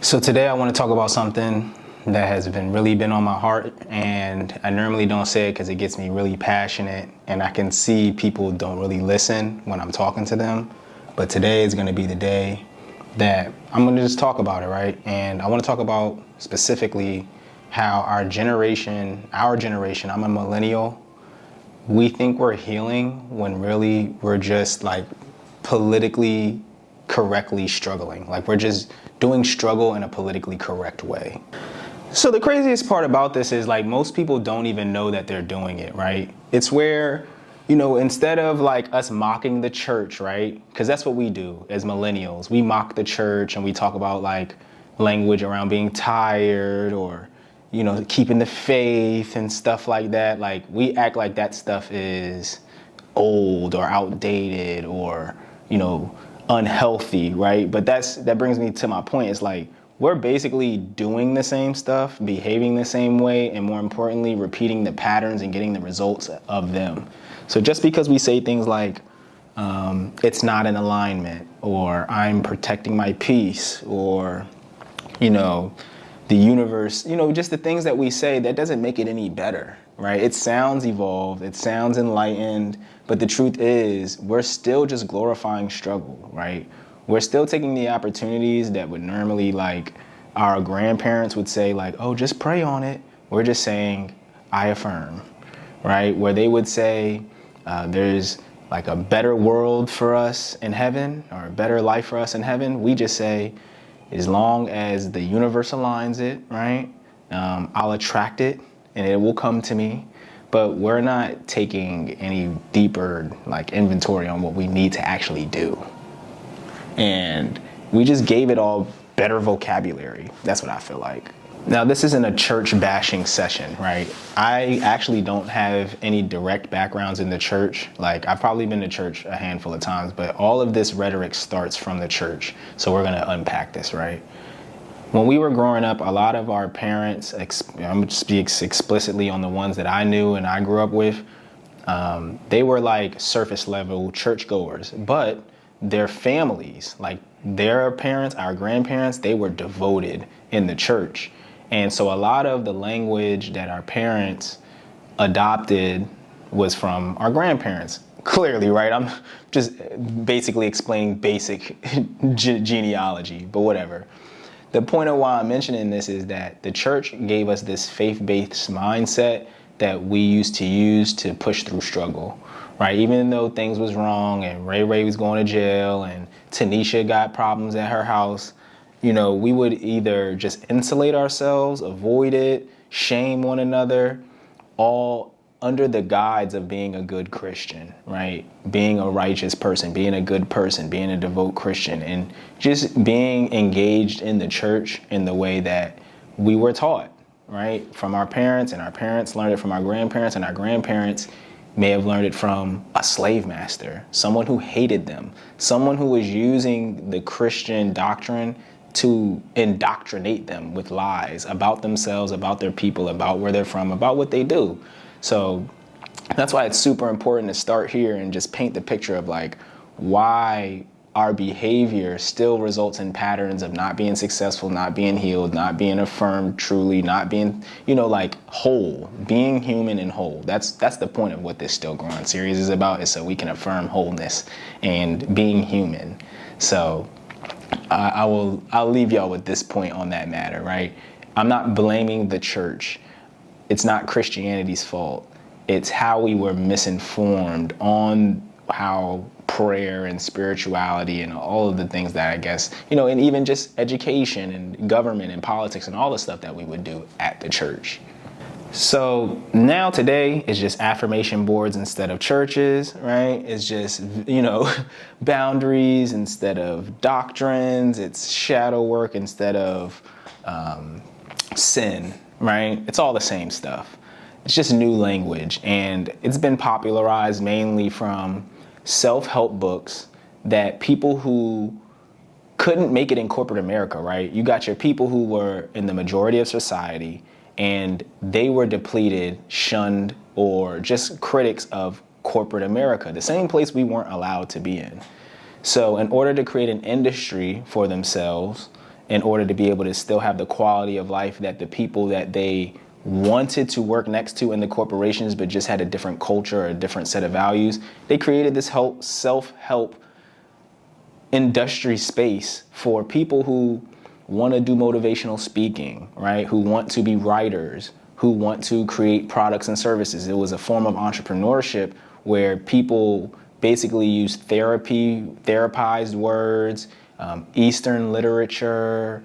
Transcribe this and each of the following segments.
So today I want to talk about something that has really been on my heart, and I normally don't say it because it gets me really passionate, and I can see people don't really listen when I'm talking to them. But today is going to be the day that I'm going to just talk about it, right? And I want to talk about specifically how our generation, I'm a millennial, we think we're healing when really we're just like politically correctly struggling. Like we're just doing struggle in a politically correct way. So the craziest part about this is like most people don't even know that they're doing it, right? It's where, instead of like us mocking the church, right? Because that's what we do as millennials. We mock the church and we talk about like language around being tired or, keeping the faith and stuff like that. Like we act like that stuff is old or outdated or, unhealthy, right? But that brings me to my point. It's like we're basically doing the same stuff, behaving the same way, and more importantly, repeating the patterns and getting the results of them. So just because we say things like it's not in alignment, or I'm protecting my peace, or the universe, just the things that we say, that doesn't make it any better, right? It sounds evolved, it sounds enlightened, but the truth is we're still just glorifying struggle, right? We're still taking the opportunities that would normally, like, our grandparents would say, like, oh, just pray on it. We're just saying, I affirm, right? Where they would say there's like a better world for us in heaven, or a better life for us in heaven. We just say, as long as the universe aligns it, right, I'll attract it and it will come to me. But we're not taking any deeper like inventory on what we need to actually do. And we just gave it all better vocabulary. That's what I feel like. Now, this isn't a church bashing session, right? I actually don't have any direct backgrounds in the church. Like, I've probably been to church a handful of times, but all of this rhetoric starts from the church. So we're going to unpack this, right? When we were growing up, a lot of our parents, I'm going to speak explicitly on the ones that I knew and I grew up with, they were like surface level churchgoers, but their families, like their parents, our grandparents, they were devoted in the church. And so a lot of the language that our parents adopted was from our grandparents. Clearly, right? I'm just basically explaining basic genealogy, but whatever. The point of why I'm mentioning this is that the church gave us this faith-based mindset that we used to use to push through struggle, right? Even though things was wrong and Ray was going to jail and Tanisha got problems at her house, we would either just insulate ourselves, avoid it, shame one another, all under the guise of being a good Christian, right? Being a righteous person, being a good person, being a devout Christian, and just being engaged in the church in the way that we were taught, right? From our parents, and our parents learned it from our grandparents, and our grandparents may have learned it from a slave master, someone who hated them, someone who was using the Christian doctrine to indoctrinate them with lies about themselves, about their people, about where they're from, about what they do. So that's why it's super important to start here and just paint the picture of like why our behavior still results in patterns of not being successful, not being healed, not being affirmed truly, not being, like whole, being human and whole. That's the point of what this Still Growing series is about, is so we can affirm wholeness and being human. So I'll leave y'all with this point on that matter, right? I'm not blaming the church. It's not Christianity's fault. It's how we were misinformed on how prayer and spirituality and all of the things that I guess, and even just education and government and politics and all the stuff that we would do at the church. So now today is just affirmation boards instead of churches, right? It's just, boundaries instead of doctrines. It's shadow work instead of sin, right? It's all the same stuff. It's just new language, and it's been popularized mainly from self-help books that people who couldn't make it in corporate America, right? You got your people who were in the majority of society, and they were depleted, shunned, or just critics of corporate America, the same place we weren't allowed to be in. So in order to create an industry for themselves in order to be able to still have the quality of life that the people that they wanted to work next to in the corporations, but just had a different culture or a different set of values. They created this self-help industry space for people who want to do motivational speaking, right? Who want to be writers, who want to create products and services. It was a form of entrepreneurship where people basically use therapy, therapized words, Eastern literature,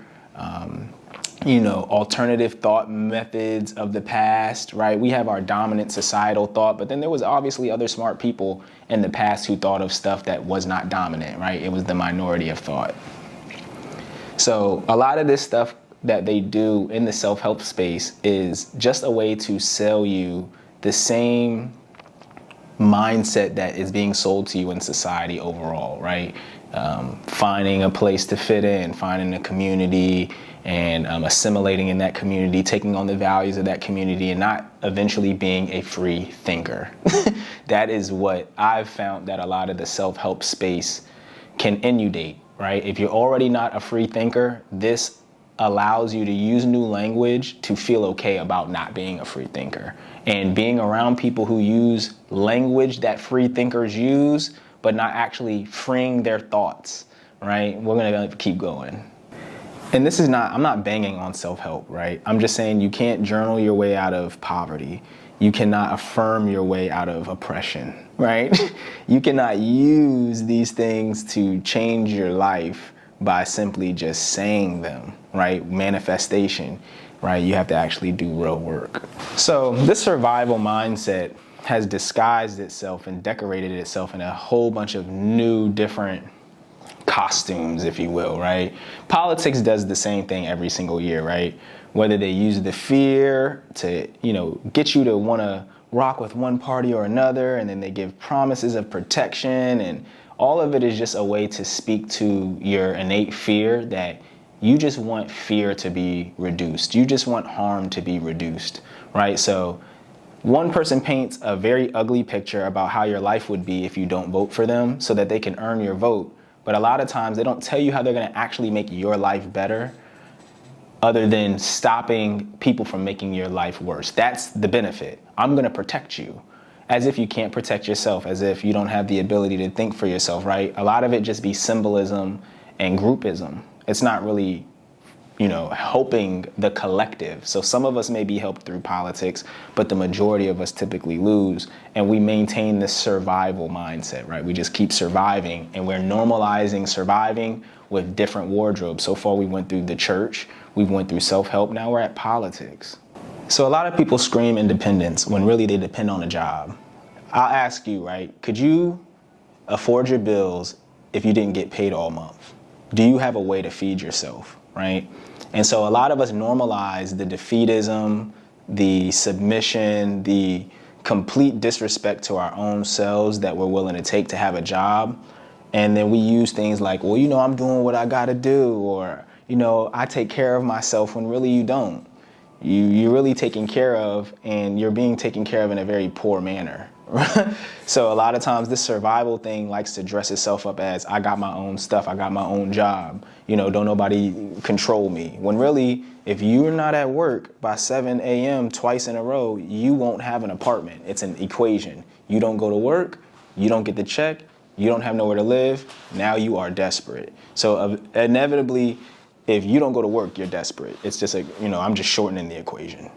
alternative thought methods of the past, right? We have our dominant societal thought, but then there was obviously other smart people in the past who thought of stuff that was not dominant, right? It was the minority of thought. So a lot of this stuff that they do in the self-help space is just a way to sell you the same mindset that is being sold to you in society overall, right? Finding a place to fit in, finding a community, and assimilating in that community, taking on the values of that community, and not eventually being a free thinker. That is what I've found that a lot of the self-help space can inundate, right? If you're already not a free thinker, this allows you to use new language to feel okay about not being a free thinker. And being around people who use language that free thinkers use, but not actually freeing their thoughts, right? We're gonna keep going. And this is not, I'm not banging on self-help, right? I'm just saying you can't journal your way out of poverty. You cannot affirm your way out of oppression, right? You cannot use these things to change your life by simply just saying them, right? Manifestation, right? You have to actually do real work. So this survival mindset has disguised itself and decorated itself in a whole bunch of new, different costumes, if you will, right? Politics does the same thing every single year, right? Whether they use the fear to, get you to want to rock with one party or another, and then they give promises of protection, and all of it is just a way to speak to your innate fear that you just want fear to be reduced. You just want harm to be reduced, right? So one person paints a very ugly picture about how your life would be if you don't vote for them so that they can earn your vote. But a lot of times they don't tell you how they're going to actually make your life better, other than stopping people from making your life worse. That's the benefit. I'm going to protect you. As if you can't protect yourself, as if you don't have the ability to think for yourself, right? A lot of it just be symbolism and groupism. It's not really, helping the collective. So some of us may be helped through politics, but the majority of us typically lose. And we maintain this survival mindset, right? We just keep surviving, and we're normalizing surviving with different wardrobes. So far we went through the church, we went through self-help, now we're at politics. So a lot of people scream independence when really they depend on a job. I'll ask you, right? Could you afford your bills if you didn't get paid all month? Do you have a way to feed yourself, right? And so a lot of us normalize the defeatism, the submission, the complete disrespect to our own selves that we're willing to take to have a job. And then we use things like, well, I'm doing what I gotta do, or, I take care of myself, when really you don't. You're really taken care of, and you're being taken care of in a very poor manner. So a lot of times this survival thing likes to dress itself up as, I got my own stuff, I got my own job, don't nobody control me. When really, if you're not at work by 7 a.m. twice in a row, you won't have an apartment. It's an equation. You don't go to work, you don't get the check, you don't have nowhere to live, now you are desperate. So inevitably, if you don't go to work, you're desperate. It's just I'm just shortening the equation.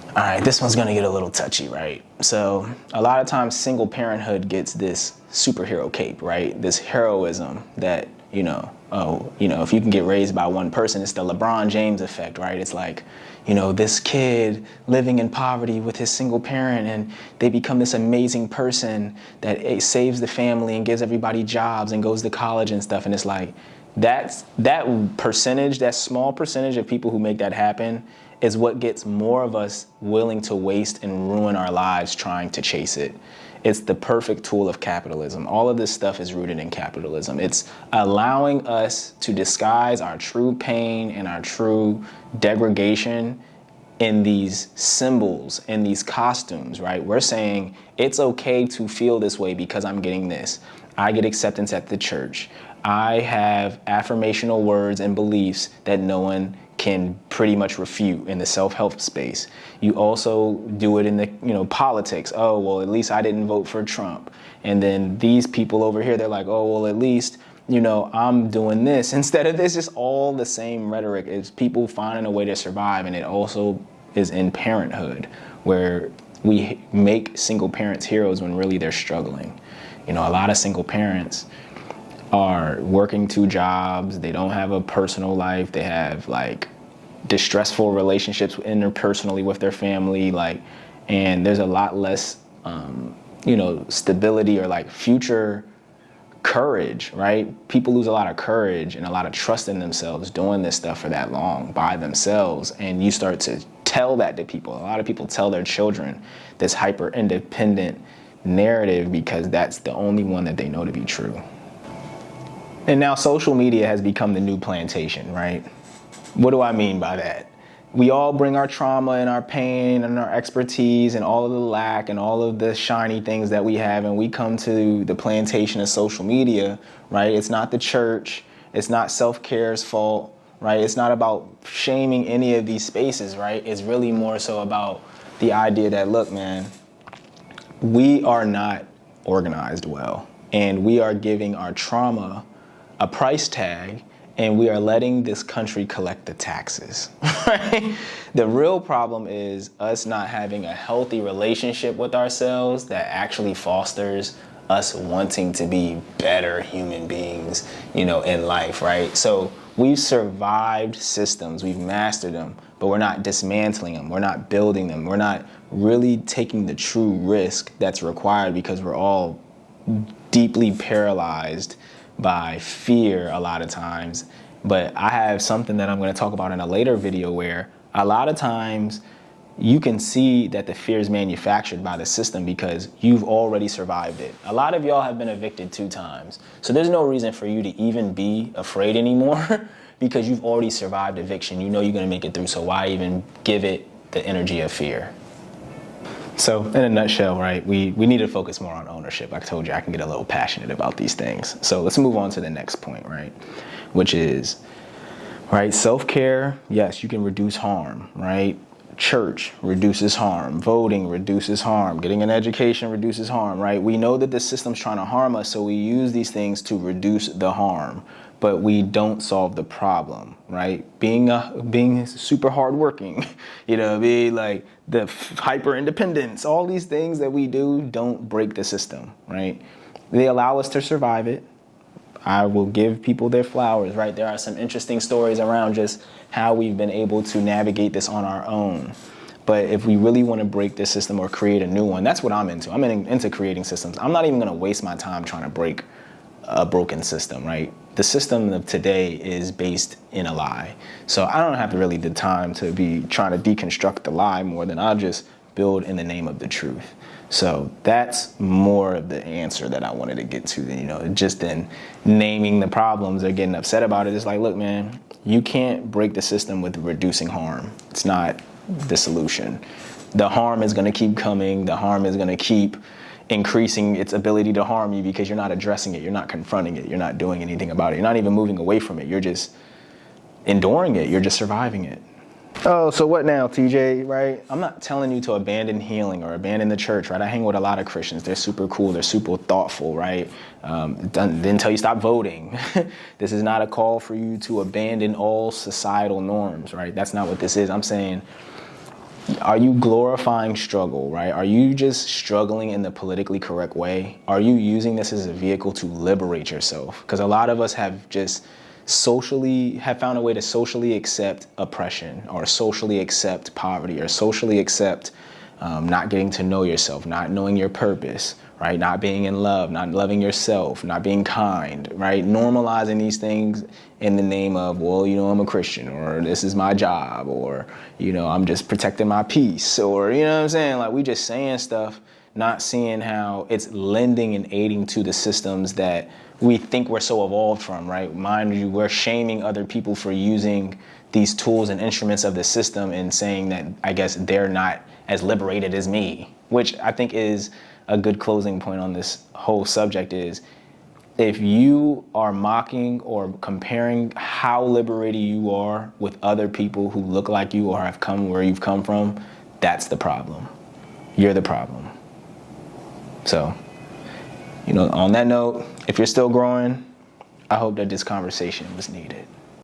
All right, this one's gonna get a little touchy, right? So a lot of times single parenthood gets this superhero cape, right? This heroism that, if you can get raised by one person, it's the LeBron James effect, right? It's like, this kid living in poverty with his single parent, and they become this amazing person that saves the family and gives everybody jobs and goes to college and stuff. And it's like, that percentage, that small percentage of people who make that happen is what gets more of us willing to waste and ruin our lives trying to chase it. It's the perfect tool of capitalism. All of this stuff is rooted in capitalism. It's allowing us to disguise our true pain and our true degradation in these symbols, in these costumes, right? We're saying it's okay to feel this way because I'm getting this. I get acceptance at the church. I have affirmational words and beliefs that no one can pretty much refute in the self-help space. You also do it in the, politics. Oh, well, at least I didn't vote for Trump. And then these people over here, they're like, oh, well, at least, I'm doing this. Instead of this, it's all the same rhetoric. It's people finding a way to survive. And it also is in parenthood, where we make single parents heroes when really they're struggling. A lot of single parents are working 2 jobs. They don't have a personal life. They have distressful relationships interpersonally with their family. And there's a lot less, stability or future courage, right? People lose a lot of courage and a lot of trust in themselves doing this stuff for that long by themselves. And you start to tell that to people. A lot of people tell their children this hyper independent narrative because that's the only one that they know to be true. And now social media has become the new plantation, right? What do I mean by that? We all bring our trauma and our pain and our expertise and all of the lack and all of the shiny things that we have, and we come to the plantation of social media, right? It's not the church. It's not self-care's fault, right? It's not about shaming any of these spaces, right? It's really more so about the idea that, look, man, we are not organized well, and we are giving our trauma a price tag, and we are letting this country collect the taxes, right? The real problem is us not having a healthy relationship with ourselves that actually fosters us wanting to be better human beings, in life, right? So we've survived systems, we've mastered them, but we're not dismantling them, we're not building them, we're not really taking the true risk that's required because we're all deeply paralyzed by fear a lot of times. But I have something that I'm going to talk about in a later video where a lot of times you can see that the fear is manufactured by the system because you've already survived it. A lot of y'all have been evicted 2 times. So there's no reason for you to even be afraid anymore because you've already survived eviction. You know you're going to make it through. So why even give it the energy of fear? So in a nutshell, right, we need to focus more on ownership. Like I told you, I can get a little passionate about these things. So let's move on to the next point, right, which is, right, self-care. Yes, you can reduce harm, right? Church reduces harm. Voting reduces harm. Getting an education reduces harm, right? We know that the system's trying to harm us, so we use these things to reduce the harm. But we don't solve the problem, right? Being super hardworking, be like the hyper independence, all these things that we do don't break the system, right? They allow us to survive it. I will give people their flowers, right? There are some interesting stories around just how we've been able to navigate this on our own. But if we really want to break this system or create a new one, that's what I'm into. I'm into creating systems. I'm not even going to waste my time trying to break a broken system, right? The system of today is based in a lie. So I don't have really the time to be trying to deconstruct the lie more than I'll just build in the name of the truth. So that's more of the answer that I wanted to get to, just in naming the problems or getting upset about it. It's like, look, man, you can't break the system with reducing harm. It's not the solution. The harm is going to keep coming. The harm is going to keep increasing its ability to harm you because you're not addressing it. You're not confronting it. You're not doing anything about it. You're not even moving away from it. You're just enduring it. You're just surviving it. Oh, so what now, TJ, right? I'm not telling you to abandon healing or abandon the church, right? I hang with a lot of Christians. They're super cool. They're super thoughtful, right? Didn't tell you stop voting. This is not a call for you to abandon all societal norms, right? That's not what this is. I'm saying, are you glorifying struggle, right? Are you just struggling in the politically correct way? Are you using this as a vehicle to liberate yourself? Because a lot of us have just found a way to socially accept oppression or socially accept poverty or socially accept not getting to know yourself, not knowing your purpose, right? Not being in love, not loving yourself, not being kind, right? Normalizing these things in the name of, well, I'm a Christian, or this is my job, or, I'm just protecting my peace, or, what I'm saying? Like, we just saying stuff, not seeing how it's lending and aiding to the systems that we think we're so evolved from, right? Mind you, we're shaming other people for using these tools and instruments of the system and saying that, I guess, they're not as liberated as me, which I think is a good closing point on this whole subject is if you are mocking or comparing how liberated you are with other people who look like you or have come where you've come from, that's the problem. You're the problem. So, on that note, if you're still growing, I hope that this conversation was needed.